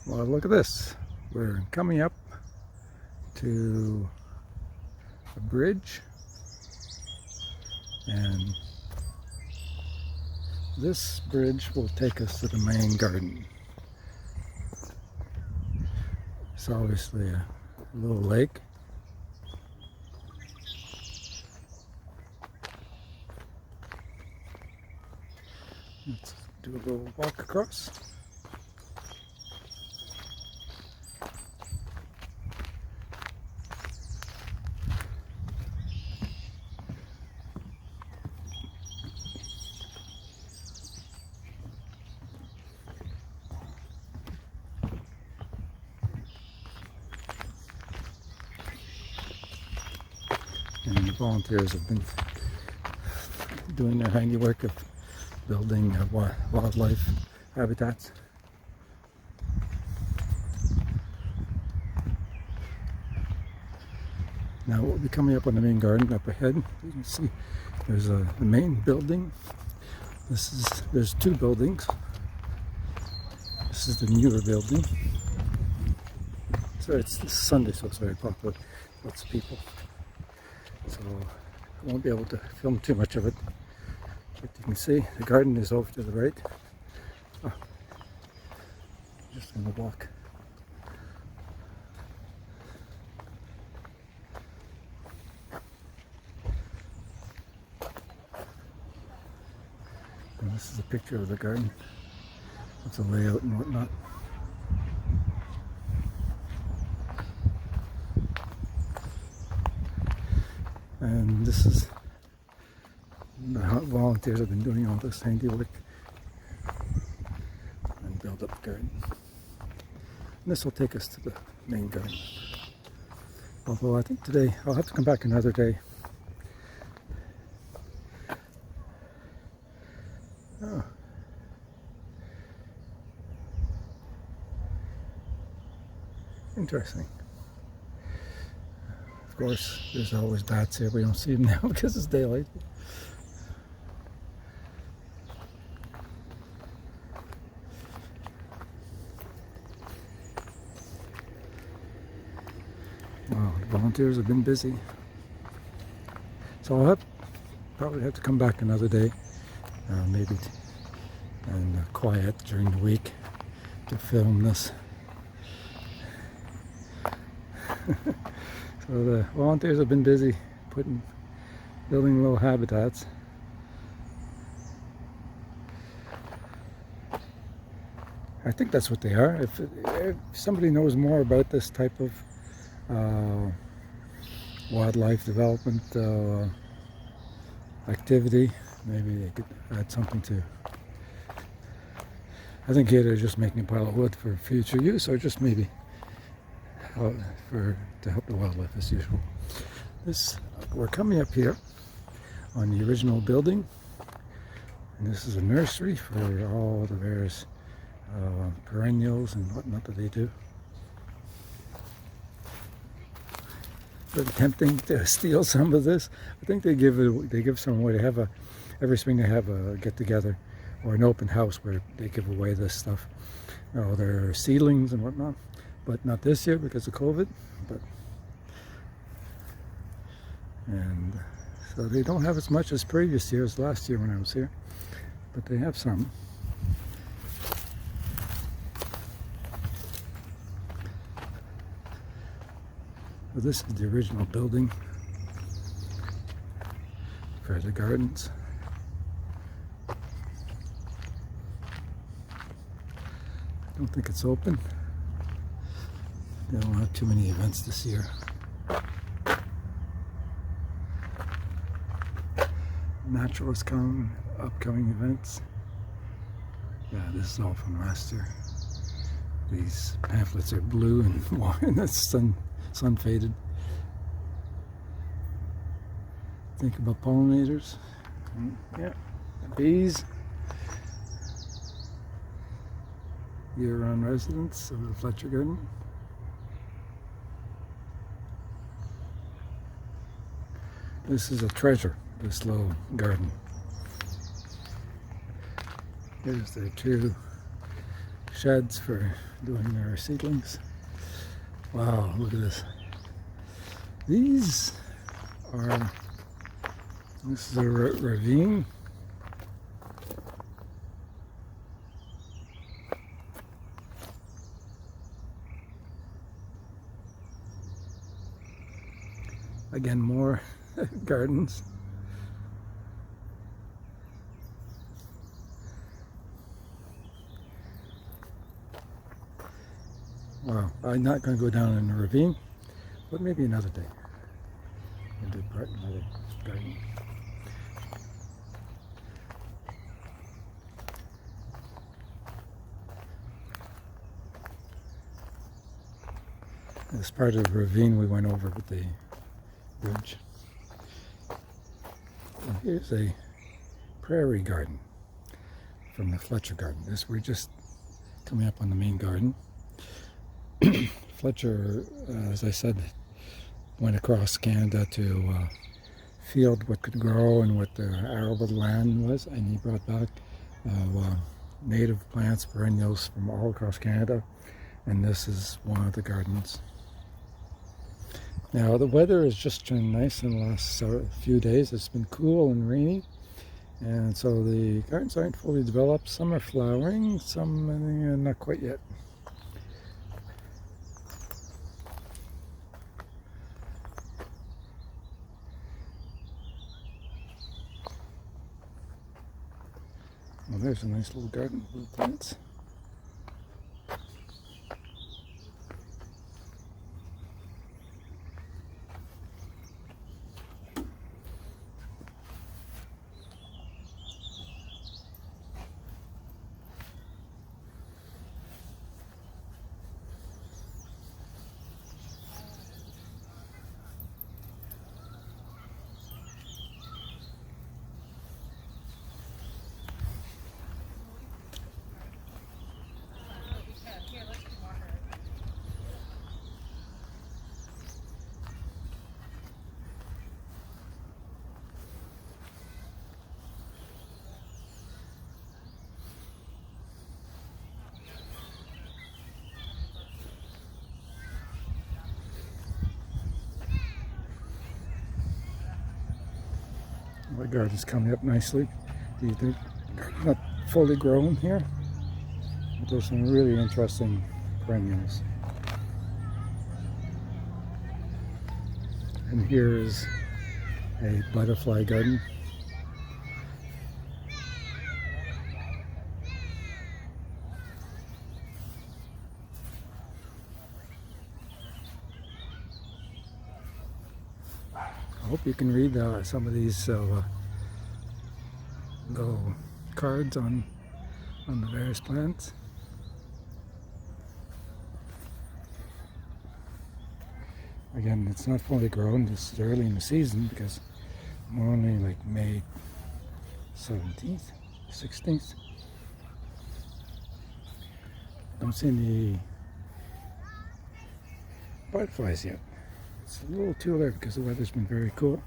Well, look at this. We're coming up to a bridge, and this bridge will take us to the main garden. It's obviously a little lake. Let's do a little walk across. And the volunteers have been doing their handiwork of building wildlife habitats. Now we'll be coming up on the main garden up ahead. You can see there's the main building. There's two buildings. This is the newer building. So it's this Sunday, so it's very popular. Lots of people. So I won't be able to film too much of it. But you can see the garden is over to the right. Oh, just going to walk. And this is a picture of the garden. It's a layout and whatnot. And this is the volunteers have been doing all this handiwork and build up the garden. And this will take us to the main garden. Although I think today I'll have to come back another day. Oh. Interesting. Of course, there's always bats here. We don't see them now because it's daylight. Wow, the volunteers have been busy. So I'll probably have to come back another day, maybe, and quiet during the week to film this. So the volunteers have been busy building little habitats. I think that's what they are. If somebody knows more about this type of wildlife development activity, maybe they could add something to. I think here they're just making a pile of wood for future use, or just maybe to help the wildlife as usual. We're coming up here on the original building, and this is a nursery for all the various perennials and whatnot that they do. Very tempting to steal some of this. I think they give some away. Every spring they have a get together or an open house where they give away this stuff. Their seedlings and whatnot. But not this year because of COVID. And so they don't have as much as previous years, last year when I was here, but they have some. So this is the original building for the gardens. I don't think it's open. They don't have too many events this year. Naturalists come, upcoming events. Yeah, this is all from last year. These pamphlets are blue and white, and that's sun faded. Think about pollinators. Yeah, bees. Year-round residents of the Fletcher Garden. This is a treasure, this little garden. Here's their two sheds for doing their seedlings. Wow, look at this. This is a ravine. Again, more gardens. Wow, I'm not going to go down in the ravine, but maybe another day. I'll do part in another garden. This part of the ravine we went over with the bridge. And here's a Prairie Garden from the Fletcher Garden. We're just coming up on the main garden. Fletcher, as I said, went across Canada to field what could grow and what the arable land was, and he brought back native plants, perennials from all across Canada, and this is one of the gardens. Now the weather has just turned nice in the last few days. It's been cool and rainy, and so the gardens aren't fully developed. Some are flowering, some not quite yet. Well, there's a nice little garden with plants. My garden's coming up nicely. The garden's not fully grown here, but there's some really interesting perennials. And here is a butterfly garden. I hope you can read some of these little cards on the various plants. Again, it's not fully grown. This is early in the season because we're only like May 17th, 16th. I haven't seen the butterflies yet. It's a little too late because the weather's been very cool.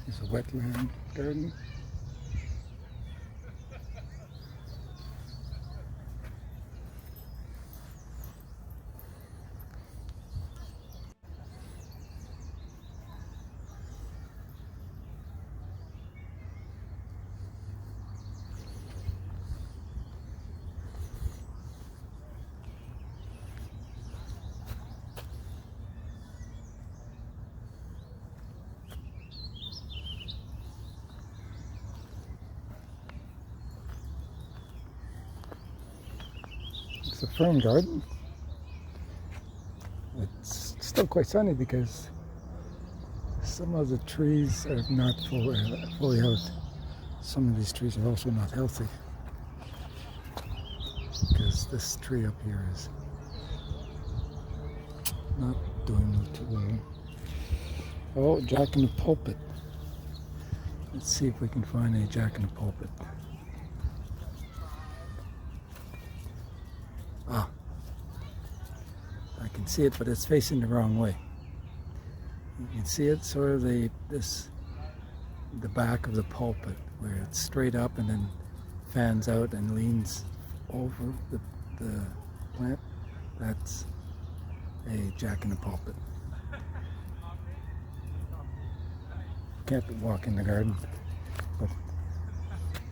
It's a wetland garden. It's a fern garden. It's still quite sunny because some of the trees are not fully out. Some of these trees are also not healthy because this tree up here is not doing too well. Oh, Jack in the Pulpit. Let's see if we can find a Jack in the Pulpit. Ah, I can see it, but it's facing the wrong way. You can see it sort of the back of the pulpit where it's straight up and then fans out and leans over the plant. That's a Jack in the Pulpit. Can't walk in the garden, but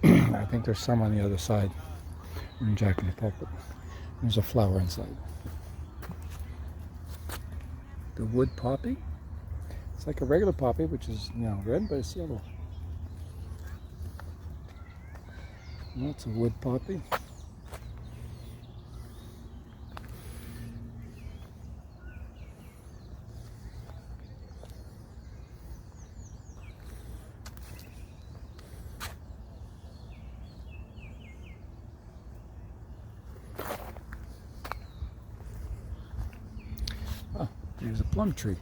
I think there's some on the other side in Jack in the Pulpit. There's a flower inside. The wood poppy. It's like a regular poppy, which is red, but it's yellow. And that's a wood poppy. Ah, there's a plum tree.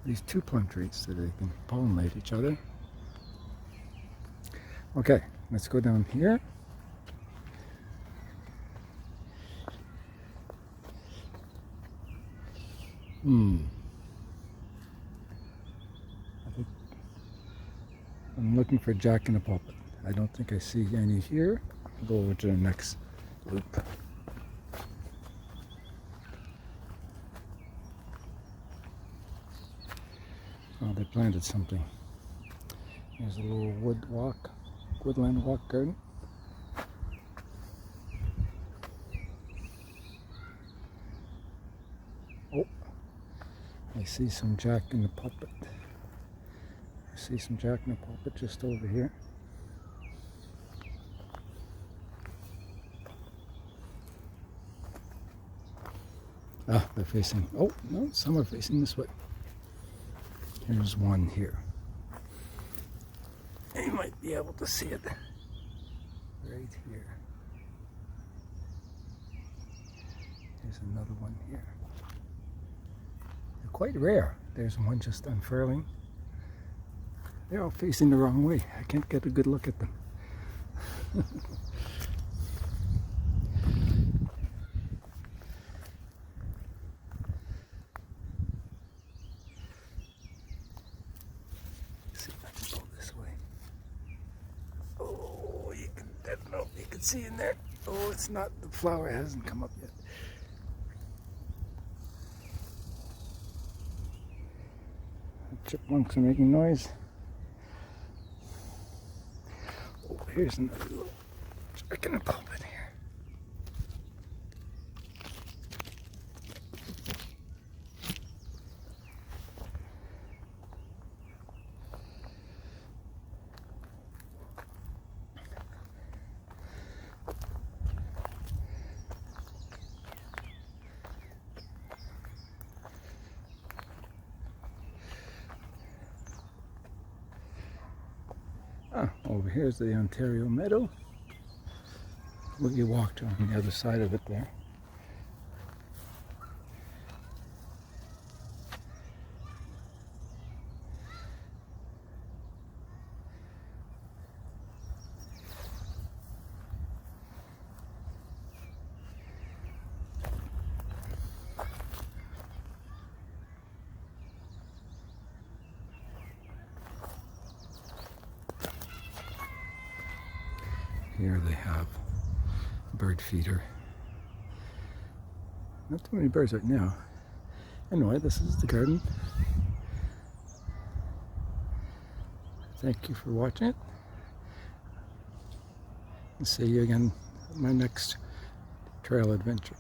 These two plum trees so they can pollinate each other. Okay, let's go down here. I think I'm looking for Jack in the Pulpit. I don't think I see any here. I'll go over to the next loop. Oh, they planted something. There's a little woodland walk garden. Oh, I see some Jack in the Pulpit. I see some Jack in the Pulpit just over here. Ah, they're facing, oh no, some are facing this way. Here's one here. You might be able to see it right here. There's another one here. They're quite rare. There's one just unfurling. They're all facing the wrong way. I can't get a good look at them. See in there? Oh, it's not, the flower hasn't come up yet. The chipmunks are making noise. Oh, here's another little Jack in the Pulpit here. Ah, over here's the Ontario Meadow. We walked on the other side of it there. Here they have a bird feeder. Not too many birds right now. Anyway, this is the garden. Thank you for watching it. And see you again at my next trail adventure.